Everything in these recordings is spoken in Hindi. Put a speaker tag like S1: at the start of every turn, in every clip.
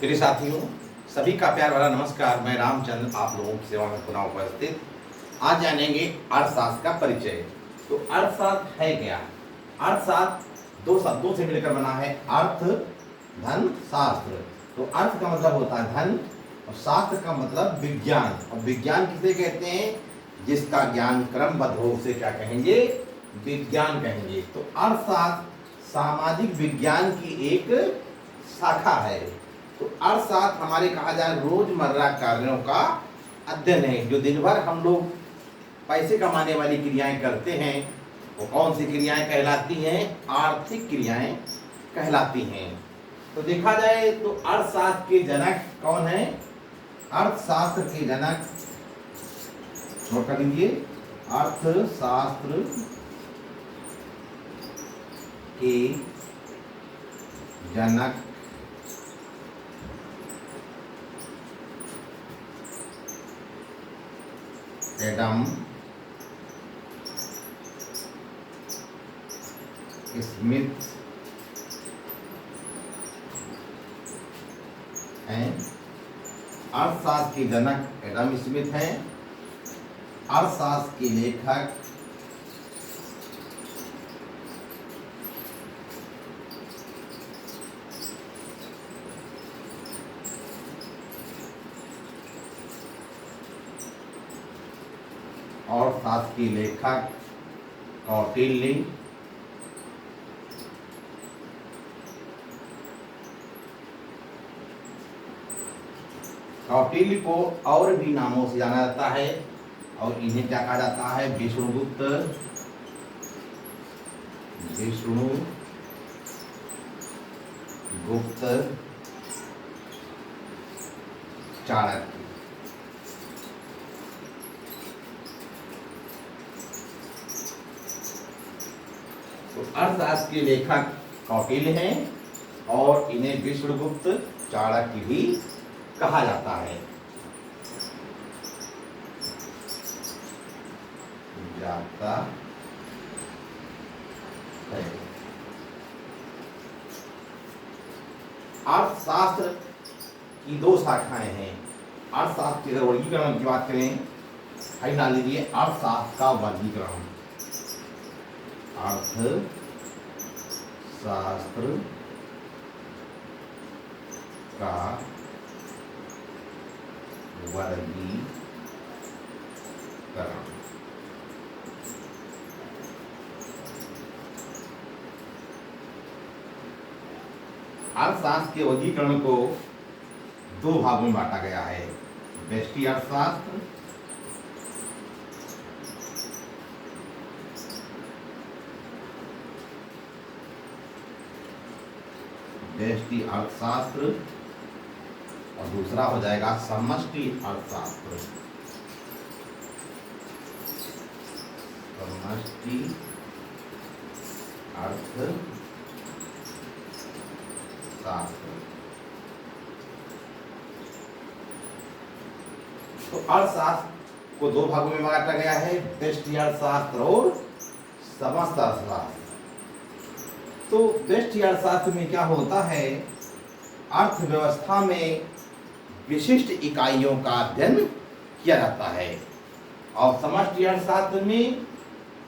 S1: प्रिय साथियों, सभी का प्यार भरा नमस्कार। मैं रामचंद्र आप लोगों की सेवा में पुनः उपस्थित। आज जानेंगे अर्थशास्त्र का परिचय। तो अर्थशास्त्र है क्या? अर्थशास्त्र दो शब्दों से मिलकर बना है, अर्थ धन शास्त्र। तो अर्थ का मतलब होता है धन और शास्त्र का मतलब विज्ञान। और विज्ञान किसे कहते हैं? जिसका ज्ञान क्रमबद्ध हो उसे क्या कहेंगे? विज्ञान कहेंगे। तो अर्थशास्त्र सामाजिक विज्ञान की एक शाखा है। तो अर्थशास्त्र हमारे कहा जाए रोजमर्रा कार्यों का अध्ययन है। जो दिन भर हम लोग पैसे कमाने वाली क्रियाएं करते हैं वो कौन सी क्रियाएं कहलाती हैं? आर्थिक क्रियाएं कहलाती हैं। तो देखा जाए तो अर्थशास्त्र के जनक कौन है? अर्थशास्त्र के जनक नोट कर लीजिए, अर्थशास्त्र के जनक एडम स्मिथ हैं। अर्थशास्त्र के जनक एडम स्मिथ हैं। अर्थशास्त्र के लेखक कौटिल्य कौटिल्य को और भी नामों से जाना जाता है और इन्हें क्या कहा जाता है? विष्णुगुप्त, चाणक्य। तो अर्थशास्त्र के लेखक कौटिल्य हैं और इन्हें विष्णुगुप्त, चाणक्य भी कहा जाता है। अर्थशास्त्र की दो शाखाएं हैं। अर्थशास्त्र की अगर वर्गीकरण की बात करें, हाई डाल लीजिए, अर्थशास्त्र का वर्गीकरण। अर्थशास्त्र का वर्गीकरण। अर्थशास्त्र के वर्गीकरण को दो भागों में बांटा गया है। व्यष्टि अर्थशास्त्र और दूसरा हो जाएगा समष्टि अर्थशास्त्र। तो अर्थशास्त्र को दो भागों में बांटा गया है, व्यष्टि अर्थशास्त्र और समस्त अर्थशास्त्र। तो व्यष्टि अर्थशास्त्र में क्या होता है? अर्थव्यवस्था में विशिष्ट इकाइयों का अध्ययन किया जाता है और समष्टि अर्थशास्त्र में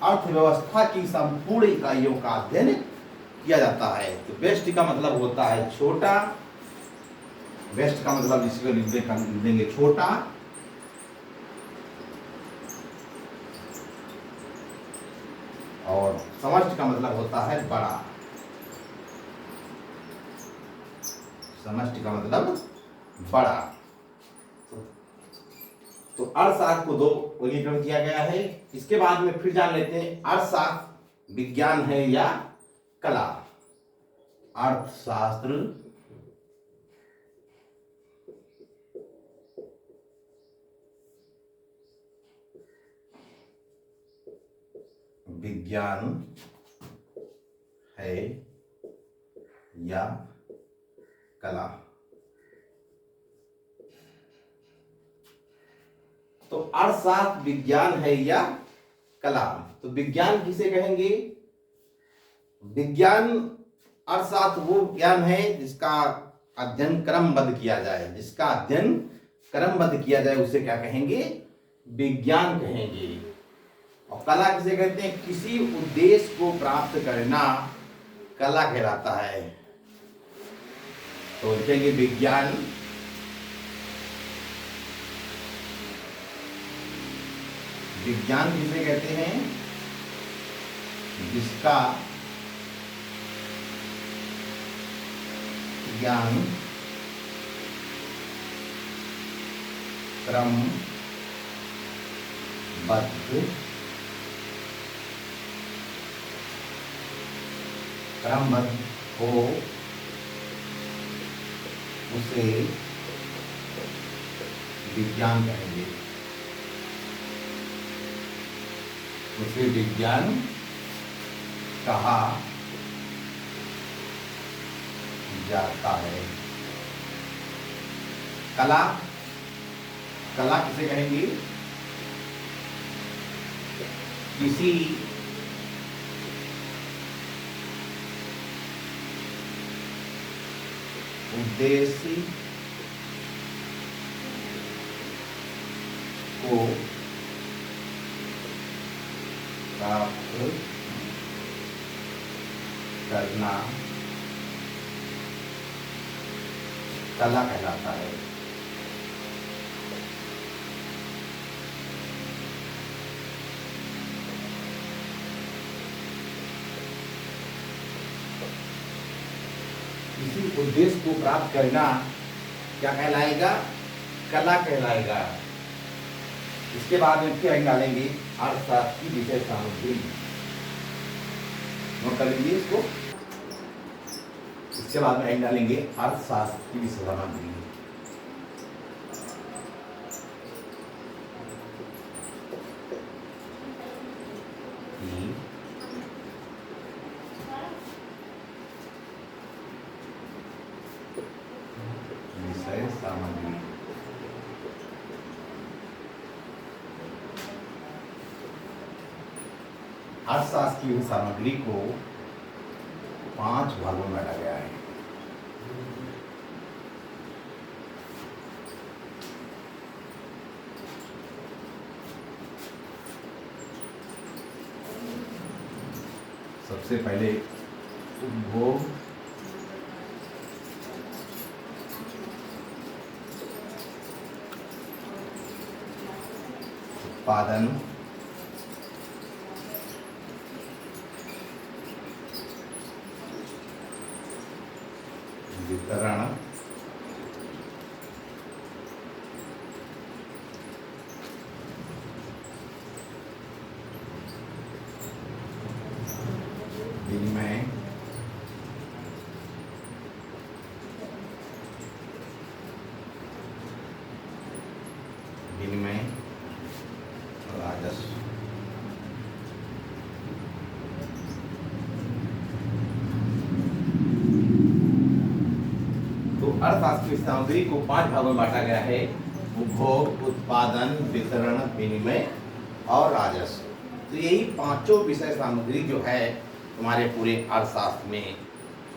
S1: अर्थव्यवस्था की संपूर्ण इकाइयों का अध्ययन किया जाता है। तो व्यष्टि का मतलब होता है छोटा, व्यष्टि का मतलब जिसको लिख देंगे छोटा, और समष्टि का मतलब होता है बड़ा। समष्टि का मतलब बड़ा। तो अर्थशास्त्र को दो वर्गीकरण किया गया है। इसके बाद में फिर जान लेते हैं अर्थशास्त्र विज्ञान है या कला। अर्थशास्त्र विज्ञान है या कला। तो अर्थशास्त्र विज्ञान है या कला। तो विज्ञान किसे कहेंगे? विज्ञान अर्थशास्त्र वो ज्ञान है जिसका अध्ययन क्रमबद्ध किया जाए, जिसका अध्ययन क्रमबद्ध किया जाए उसे क्या कहेंगे? विज्ञान कहेंगे। और कला किसे कहते हैं? किसी उद्देश्य को प्राप्त करना कला कहलाता है। तो लिखेंगे विज्ञान विज्ञान किसे कहते हैं? जिसका ज्ञान क्रमबद्ध हो उसे विज्ञान कहेंगे। उसे विज्ञान कहा जाता है। कला कला किसे कहेंगे? किसी उद्देश्य को प्राप्त करना कला कहलाता है। किसी उद्देश्य को प्राप्त करना क्या कहलाएगा? कला कहलाएगा। इसके बाद में फिर डालेंगे अर्थशास्त्र की विषय सामग्री। नोट कर लीजिए इसको। इसके बाद में डालेंगे अर्थशास्त्र की विषय सामग्री। विषय सामग्री अर्थशास्त्र की सामग्री को 5 भागों में बांटा गया है। सबसे पहले उपभोग, उत्पादन, वितरण, विनिमय, राजस्व। तो अर्थशास्त्र की सामग्री को 5 भागों में बांटा गया है। उपभोग, उत्पादन, वितरण, विनिमय और राजस्व। तो यही पांचों विषय सामग्री जो है तुम्हारे पूरे अर्थशास्त्र में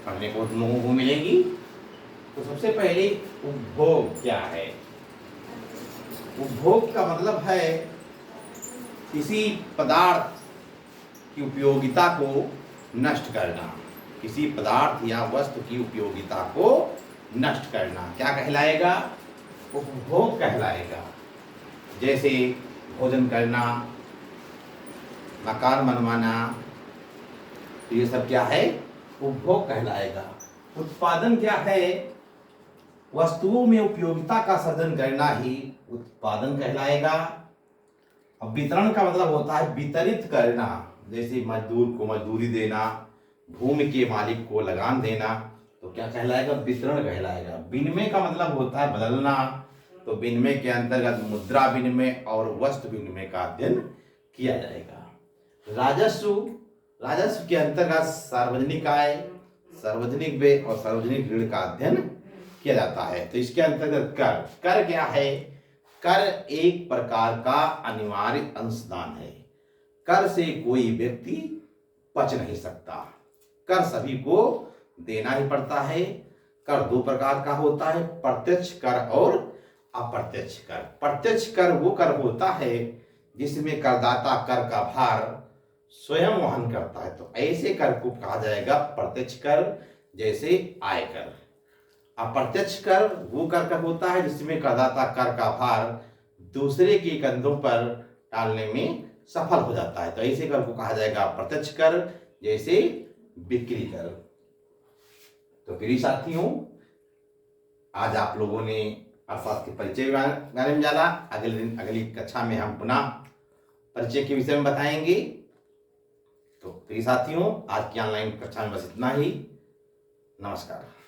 S1: पढ़ने को तुम लोगों को मिलेगी। तो सबसे पहले उपभोग क्या है? उपभोग का मतलब है किसी पदार्थ की उपयोगिता को नष्ट करना। किसी पदार्थ या वस्तु की उपयोगिता को नष्ट करना क्या कहलाएगा? उपभोग कहलाएगा। जैसे भोजन करना, मकान बनवाना, तो ये सब क्या है? उपभोग कहलाएगा। उत्पादन क्या है? वस्तुओं में उपयोगिता का सृजन करना ही उत्पादन कहलाएगा। अब वितरण का मतलब होता है वितरित करना। जैसे मजदूर को मजदूरी देना, भूमि के मालिक को लगान देना, तो क्या कहलाएगा? वितरण कहलाएगा। विनिमय का मतलब होता है बदलना। तो विनिमय के अंतर्गत मुद्रा विनिमय और वस्तु विनिमय का अध्ययन किया जाएगा। राजस्व के अंतर्गत सार्वजनिक आय, सार्वजनिक व्यय और सार्वजनिक ऋण का अध्ययन किया जाता है। तो इसके अंतर्गत कर क्या है? कर एक प्रकार का अनिवार्य अंशदान है। कर से कोई व्यक्ति बच नहीं सकता। कर सभी को देना ही पड़ता है। कर दो प्रकार का होता है, प्रत्यक्ष कर और अप्रत्यक्ष कर। प्रत्यक्ष कर वो कर होता है जिसमें करदाता कर का भार स्वयं वहन करता है, तो ऐसे कर को कहा जाएगा प्रत्यक्ष कर, जैसे आयकर। अप्रत्यक्ष कर वो कर का होता है जिसमें करदाता कर का भार दूसरे के कंधों पर डालने में सफल हो जाता है, तो ऐसे कर को कहा जाएगा अप्रत्यक्ष कर, जैसे बिक्री कर। तो प्रिय साथियों, आज आप लोगों ने अर्थशास्त्र के परिचय बारे में जाना। अगले दिन अगली कक्षा में हम पुनः परिचय के विषय में बताएंगे। तो प्रिय साथियों, आज की ऑनलाइन कक्षा में बस इतना ही। नमस्कार।